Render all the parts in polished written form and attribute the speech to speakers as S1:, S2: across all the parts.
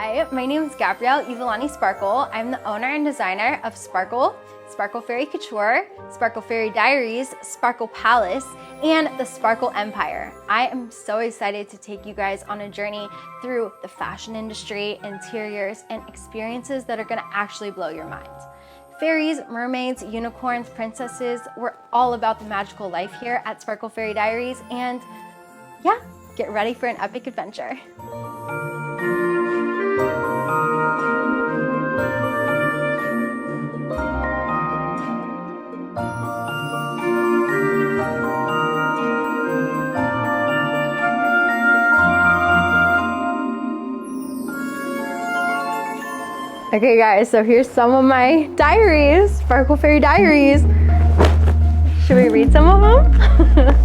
S1: Hi, my name is Gabrielle Ivalani Sparkle. I'm the owner and designer of Sparkle, Sparkle Fairy Couture, Sparkle Fairy Diaries, Sparkle Palace, and the Sparkle Empire. I am so excited to take you guys on a journey through the fashion industry, interiors, and experiences that are gonna actually blow your mind. Fairies, mermaids, unicorns, princesses, we're all about the magical life here at Sparkle Fairy Diaries, and yeah, get ready for an epic adventure. Okay guys, so here's some of my diaries, Sparkle Fairy Diaries. Should we read some of them?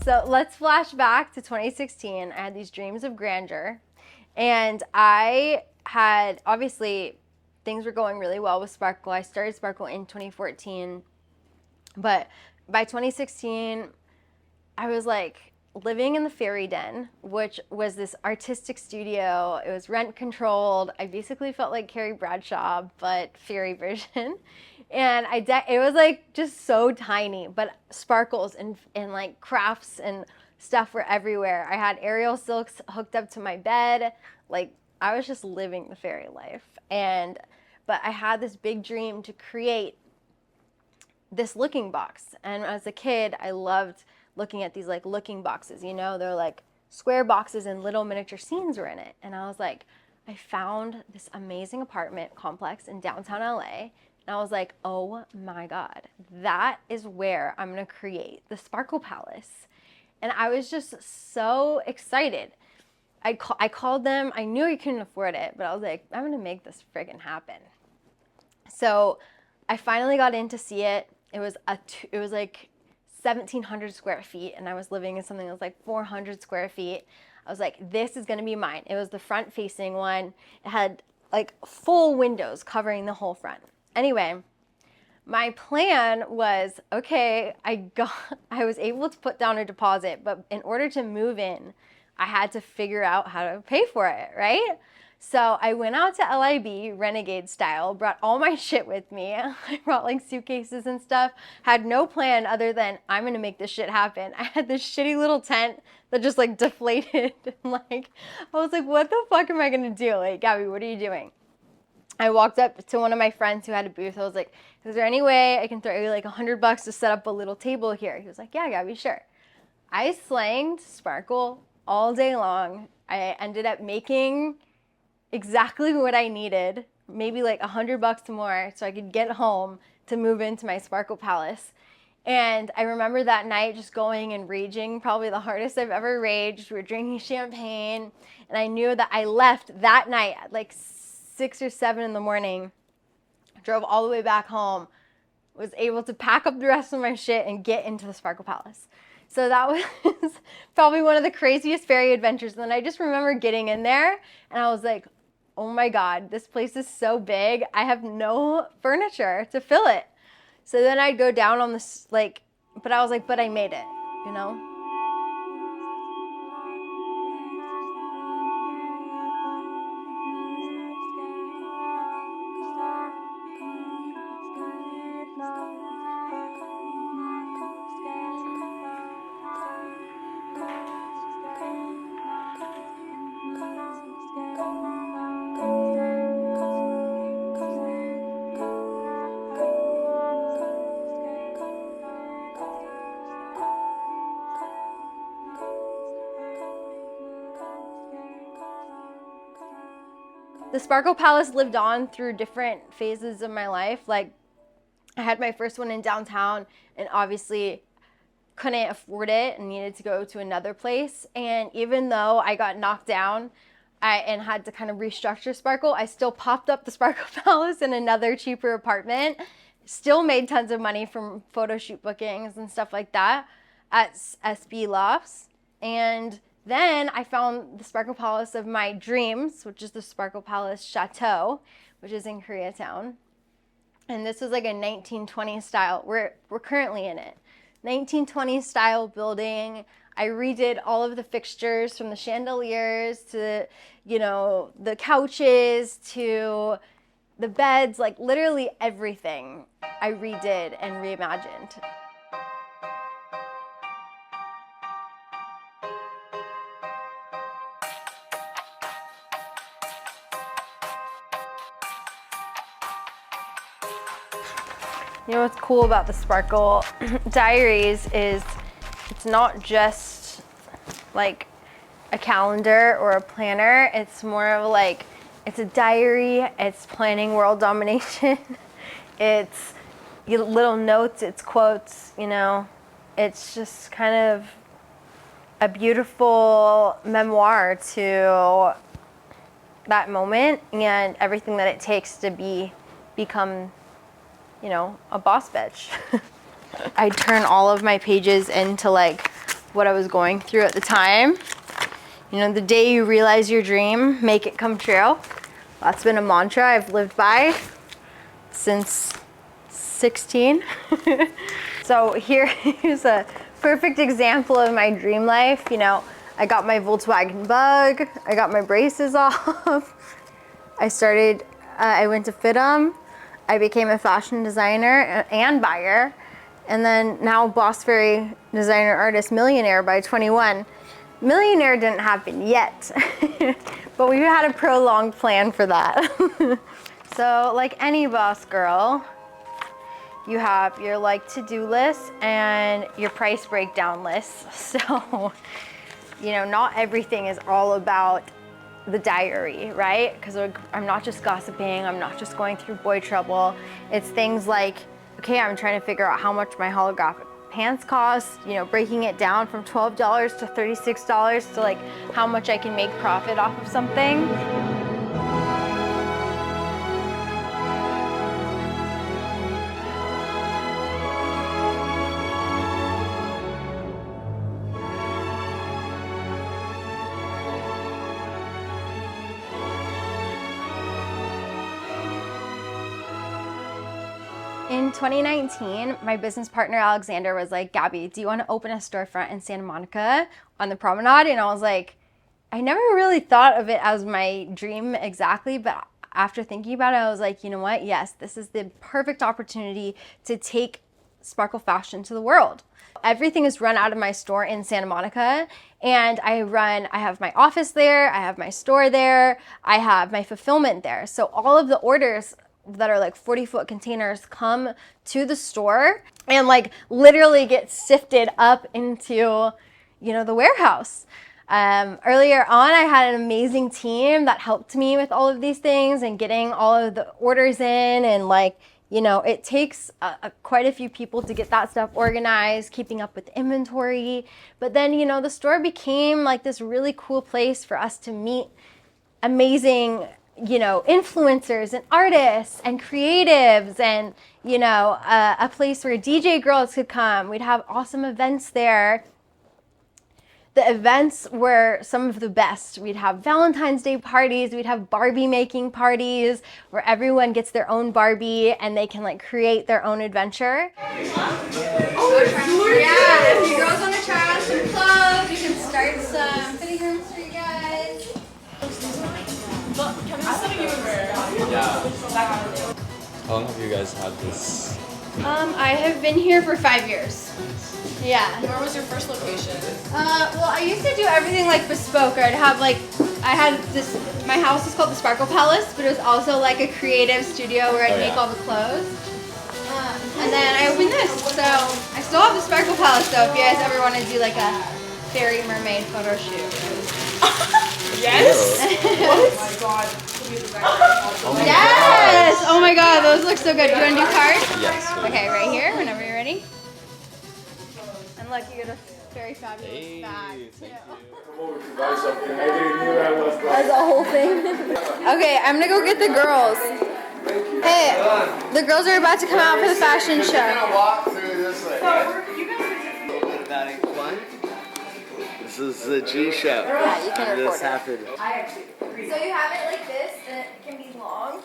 S1: So let's flash back to 2016. I had these dreams of grandeur, and I had, obviously, things were going really well with Sparkle. I started Sparkle in 2014, but by 2016, I was like living in the Fairy Den, which was this artistic studio. It was rent controlled. I basically felt like Carrie Bradshaw, but fairy version. And it was like just so tiny, but sparkles and like crafts and stuff were everywhere. I had aerial silks hooked up to my bed. Like I was just living the fairy life. But I had this big dream to create this looking box. And as a kid, I loved looking at these like looking boxes, you know, they're like square boxes and little miniature scenes were in it. And I was like, I found this amazing apartment complex in downtown LA. And I was like, oh my God, that is where I'm gonna create the Sparkle Palace. And I was just so excited. I called them, I knew I couldn't afford it, but I was like, I'm gonna make this friggin' happen. So I finally got in to see it. It was like 1,700 square feet, and I was living in something that was like 400 square feet. I was like, this is gonna be mine. It was the front facing one. It had like full windows covering the whole front. Anyway, my plan was, okay, I was able to put down a deposit, but in order to move in, I had to figure out how to pay for it, right? So I went out to LIB, renegade style, brought all my shit with me. I brought like suitcases and stuff, had no plan other than I'm gonna make this shit happen. I had this shitty little tent that just like deflated. Like, I was like, what the fuck am I gonna do? Like, Gabby, what are you doing? I walked up to one of my friends who had a booth. I was like, is there any way I can throw you like $100 to set up a little table here? He was like, yeah, Gabby, sure. I slanged Sparkle all day long. I ended up making exactly what I needed, maybe like $100 more so I could get home to move into my Sparkle Palace. And I remember that night just going and raging, probably the hardest I've ever raged. We were drinking champagne, and I knew that I left that night at like 6 or 7 in the morning, drove all the way back home, was able to pack up the rest of my shit and get into the Sparkle Palace. So that was probably one of the craziest fairy adventures. And then I just remember getting in there and I was like, oh my God, this place is so big. I have no furniture to fill it. So then I'd go down on this, like, but I was like, but I made it, you know? The Sparkle Palace lived on through different phases of my life. Like, I had my first one in downtown and obviously couldn't afford it and needed to go to another place. And even though I got knocked down and had to kind of restructure Sparkle, I still popped up the Sparkle Palace in another cheaper apartment. Still made tons of money from photo shoot bookings and stuff like that at SB Lofts. And then I found the Sparkle Palace of my dreams, which is the Sparkle Palace Chateau, which is in Koreatown. And this was like a 1920s style. We're currently in it. 1920s style building. I redid all of the fixtures from the chandeliers to, the couches to the beds, like literally everything I redid and reimagined. You know what's cool about the Sparkle Diaries is it's not just like a calendar or a planner. It's more of like, it's a diary, it's planning world domination. It's little notes, it's quotes, It's just kind of a beautiful memoir to that moment and everything that it takes to become a boss bitch. I turn all of my pages into like what I was going through at the time. The day you realize your dream, make it come true. That's been a mantra I've lived by since 16. So here's a perfect example of my dream life. I got my Volkswagen Bug. I got my braces off. I went to fit 'em. I became a fashion designer and buyer, and then now Boss Fairy designer, artist, millionaire by 21. Millionaire didn't happen yet, but we had a prolonged plan for that. So like any boss girl, you have your to-do list and your price breakdown list. So, not everything is all about the diary, right? Because I'm not just gossiping, I'm not just going through boy trouble. It's things like, okay, I'm trying to figure out how much my holographic pants cost, breaking it down from $12 to $36 to like how much I can make profit off of something. In 2019, my business partner, Alexander, was like, Gabby, do you want to open a storefront in Santa Monica on the promenade? And I was like, I never really thought of it as my dream exactly, but after thinking about it, I was like, you know what? Yes, this is the perfect opportunity to take Sparkle fashion to the world. Everything is run out of my store in Santa Monica, and I have my office there, I have my store there, I have my fulfillment there. So all of the orders that are like 40-foot containers come to the store and like literally get sifted up into, the warehouse. Earlier on, I had an amazing team that helped me with all of these things and getting all of the orders in, and it takes quite a few people to get that stuff organized, keeping up with inventory. But then, the store became like this really cool place for us to meet amazing influencers and artists and creatives, and a place where DJ girls could come. We'd have awesome events there. The events were some of the best. We'd have Valentine's Day parties, we'd have Barbie making parties where everyone gets their own Barbie and they can like create their own adventure. If you girls want to try on some clothes, we can start some fitting rooms for you guys.
S2: How long have you guys had this?
S1: I have been here for 5 years. Yeah.
S3: Where was your first location?
S1: Well, I used to do everything like bespoke. My house is called the Sparkle Palace, but it was also like a creative studio where I'd make all the clothes. And then I opened this, so I still have the Sparkle Palace. So if you guys ever want to do like a fairy mermaid photo shoot.
S3: Yes.
S2: Oh my
S1: Yes!
S2: gosh.
S1: Oh my god, those look so good. Do you want to do cards?
S2: Yes.
S1: Okay, right here, whenever you're ready. And look, you get a very fabulous
S2: Hey,
S1: bag,
S2: thank
S1: too.
S2: you.
S1: That's the whole thing. Okay, I'm gonna go get the girls. Hey, the girls are about to come out for the fashion show.
S4: Walk through this way. This is the G show.
S1: Yeah, you can record
S4: This
S1: it.
S4: happened.
S1: So you have it like this, and it can be long,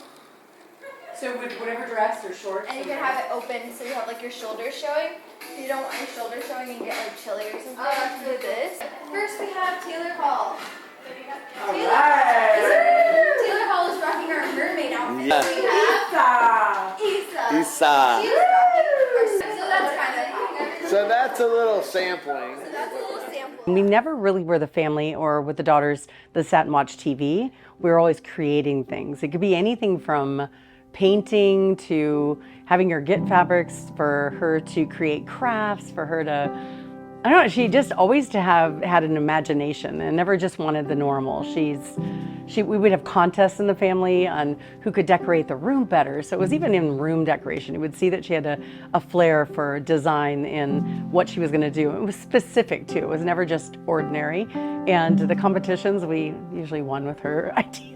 S3: So with whatever dress or shorts.
S1: and you can have it open so you have like your shoulders showing. If you don't want your shoulders showing and get like chilly or something, you can do this. First we have Taylor Hall. Taylor Hall is rocking our mermaid outfit.
S4: Yeah.
S1: So we have Issa.
S4: Issa.
S1: She's rocking our, so that's kind of
S4: So that's a little sampling.
S1: that's a little sample.
S5: We never really were the family or with the daughters that sat and watched TV. We were always creating things. It could be anything from painting to having her get fabrics, for her to create crafts, for her to, I don't know, she just always had an imagination and never just wanted the normal. We would have contests in the family on who could decorate the room better. So it was even in room decoration. You would see that she had a flair for design in what she was going to do. It was specific too. It was never just ordinary. And the competitions, we usually won with her ideas.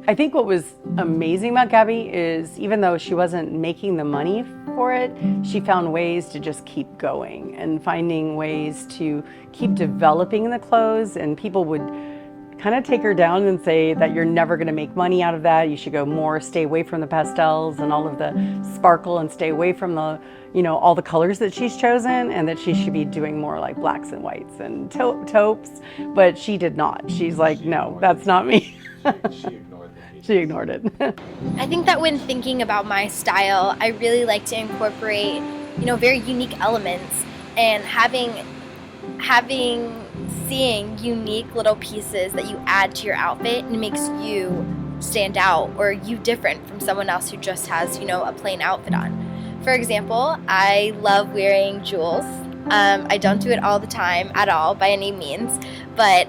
S5: I think what was amazing about Gabby is even though she wasn't making the money for it, she found ways to just keep going and finding ways to keep developing the clothes, and people would kind of take her down and say that you're never going to make money out of that. You should go more, stay away from the pastels and all of the sparkle, and stay away from the, all the colors that she's chosen, and that she should be doing more like blacks and whites and taupes. But she did not. She's like, no, that's not me.
S2: She ignored the
S5: She ignored it.
S1: I think that when thinking about my style, I really like to incorporate, very unique elements, and seeing unique little pieces that you add to your outfit and makes you stand out, or you different from someone else who just has, a plain outfit on. For example, I love wearing jewels. I don't do it all the time at all by any means, but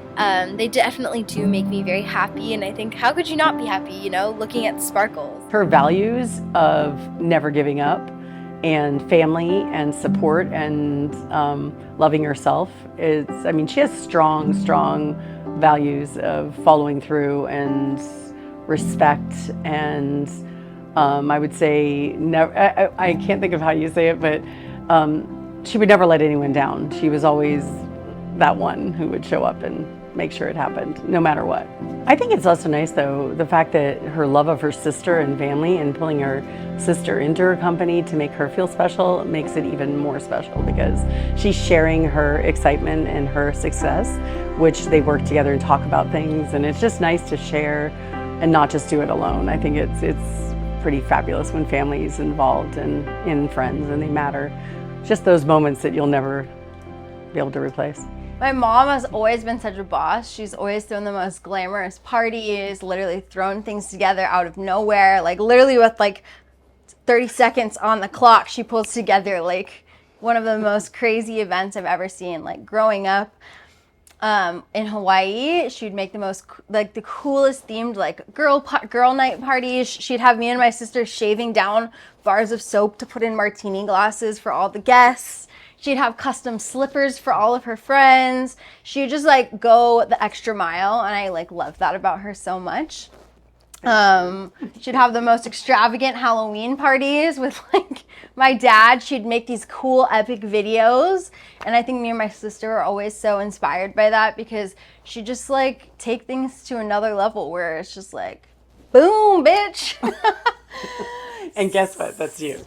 S1: they definitely do make me very happy, and I think how could you not be happy, looking at the sparkles.
S5: Her values of never giving up and family and support and loving herself is, she has strong values of following through and respect, and I would say, never, I can't think of how you say it, but she would never let anyone down. She was always that one who would show up and make sure it happened, no matter what. I think it's also nice, though, the fact that her love of her sister and family and pulling her sister into her company to make her feel special makes it even more special, because she's sharing her excitement and her success, which they work together and talk about things, and it's just nice to share and not just do it alone. I think it's pretty fabulous when family is involved and in friends, and they matter. Just those moments that you'll never be able to replace.
S1: My mom has always been such a boss. She's always thrown the most glamorous parties, literally thrown things together out of nowhere. Like literally with 30 seconds on the clock, she pulls together like one of the most crazy events I've ever seen. Like growing up in Hawaii, she'd make the most, the coolest themed girl night parties. She'd have me and my sister shaving down bars of soap to put in martini glasses for all the guests. She'd have custom slippers for all of her friends. She'd just go the extra mile, and I love that about her so much. She'd have the most extravagant Halloween parties with my dad. She'd make these cool epic videos, and I think me and my sister were always so inspired by that, because she just take things to another level where it's just boom, bitch.
S5: And guess what? That's you.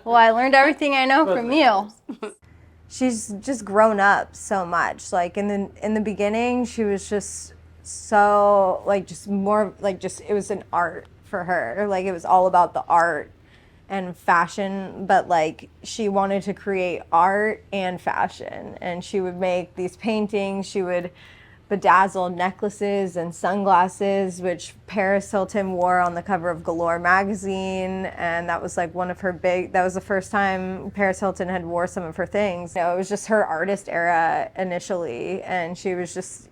S1: Well, I learned everything I know from you.
S6: She's just grown up so much. In the beginning, she was just so it was an art for her. It was all about the art and fashion, but she wanted to create art and fashion, and she would make these paintings. She would bedazzled necklaces and sunglasses, which Paris Hilton wore on the cover of Galore magazine. And that was like that was the first time Paris Hilton had wore some of her things. It was just her artist era initially. And she was just,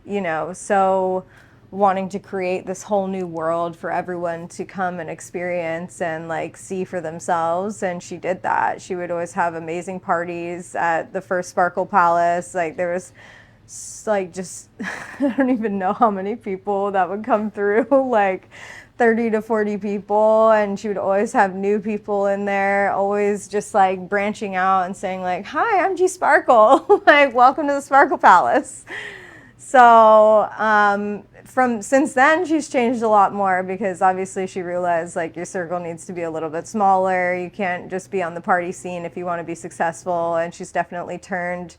S6: so wanting to create this whole new world for everyone to come and experience and like see for themselves. And she did that. She would always have amazing parties at the first Sparkle Palace. Like there was like just I don't even know how many people that would come through, like 30 to 40 people, and she would always have new people in there, always just like branching out and saying like, "Hi, I'm G Sparkle." Like, welcome to the Sparkle Palace. So since then she's changed a lot more, because obviously she realized like your circle needs to be a little bit smaller. You can't just be on the party scene if you want to be successful. And she's definitely turned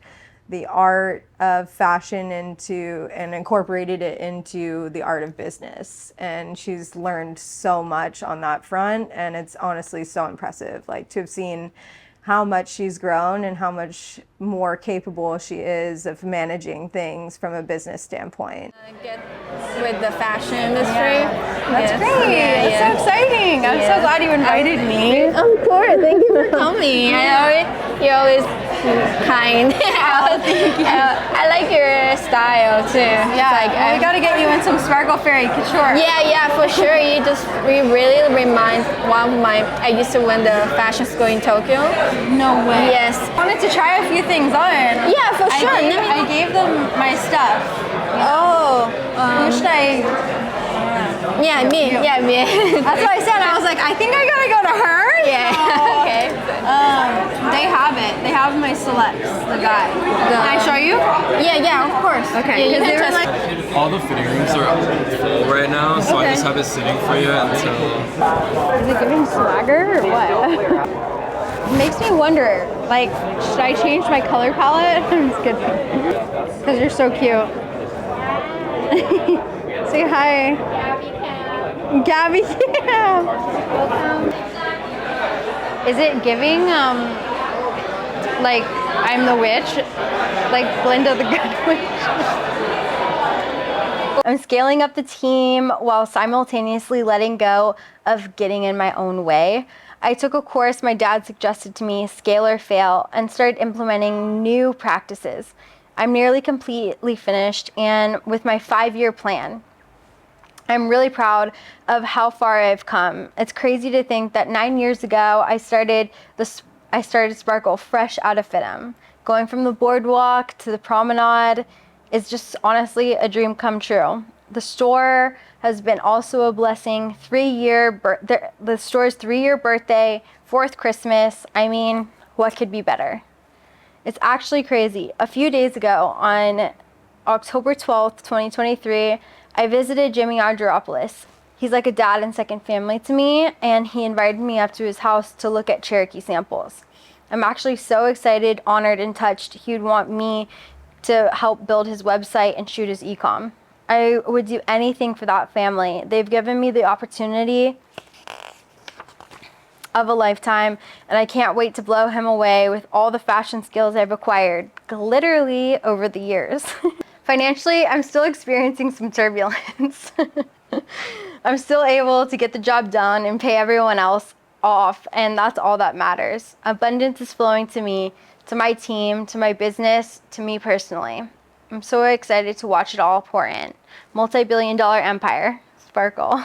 S6: the art of fashion and incorporated it into the art of business. And she's learned so much on that front, and it's honestly so impressive, like to have seen how much she's grown and how much more capable she is of managing things from a business standpoint.
S7: Get with the fashion industry.
S1: That's great. That's so exciting. I'm so glad you invited me.
S7: Of course, thank you for coming. You're always kind. I like your style too.
S1: Yeah, we gotta get you in some Sparkle Fairy couture.
S7: Yeah, for sure. We really remind one of I used to win the fashion school in Tokyo.
S1: No way.
S7: Yes.
S1: I wanted to try a few things on.
S7: Yeah, for sure.
S1: I gave them my stuff.
S7: Oh.
S1: Who should I?
S7: Yeah, me.
S1: That's what I said. I was like, I think I gotta go to her.
S7: Yeah.
S1: So,
S7: Okay.
S1: they have it. They have my selects. The guy. Can I show you?
S7: Yeah, of course.
S1: Okay.
S7: Yeah,
S1: Because they were
S7: just-
S1: like,
S2: All the fitting rooms are full right now, so I just have it sitting for you until.
S1: is it giving swagger or what? It makes me wonder, like, should I change my color palette? I'm just kidding. Because you're so cute. Say hi. Gabby Cam. Is it giving, like, I'm the witch? Like, Glinda the Good Witch? I'm scaling up the team while simultaneously letting go of getting in my own way. I took a course my dad suggested to me, Scale or Fail, and started implementing new practices. I'm nearly completely finished and with my 5-year plan. I'm really proud of how far I've come. It's crazy to think that 9 years ago, I started Sparkle fresh out of FITM. Going from the boardwalk to the promenade is just honestly a dream come true. The store has been also a blessing. The store's 3-year birthday, 4th Christmas. I mean, what could be better? It's actually crazy. A few days ago, on October 12th, 2023, I visited Jimmy Andropoulos. He's like a dad and second family to me, and he invited me up to his house to look at Cherokee samples. I'm actually so excited, honored, and touched he would want me to help build his website and shoot his e-com. I would do anything for that family. They've given me the opportunity of a lifetime, and I can't wait to blow him away with all the fashion skills I've acquired, literally over the years. Financially, I'm still experiencing some turbulence. I'm still able to get the job done and pay everyone else off, and that's all that matters. Abundance is flowing to me, to my team, to my business, to me personally. I'm so excited to watch it all pour in. Multi-billion-dollar empire, Sparkle.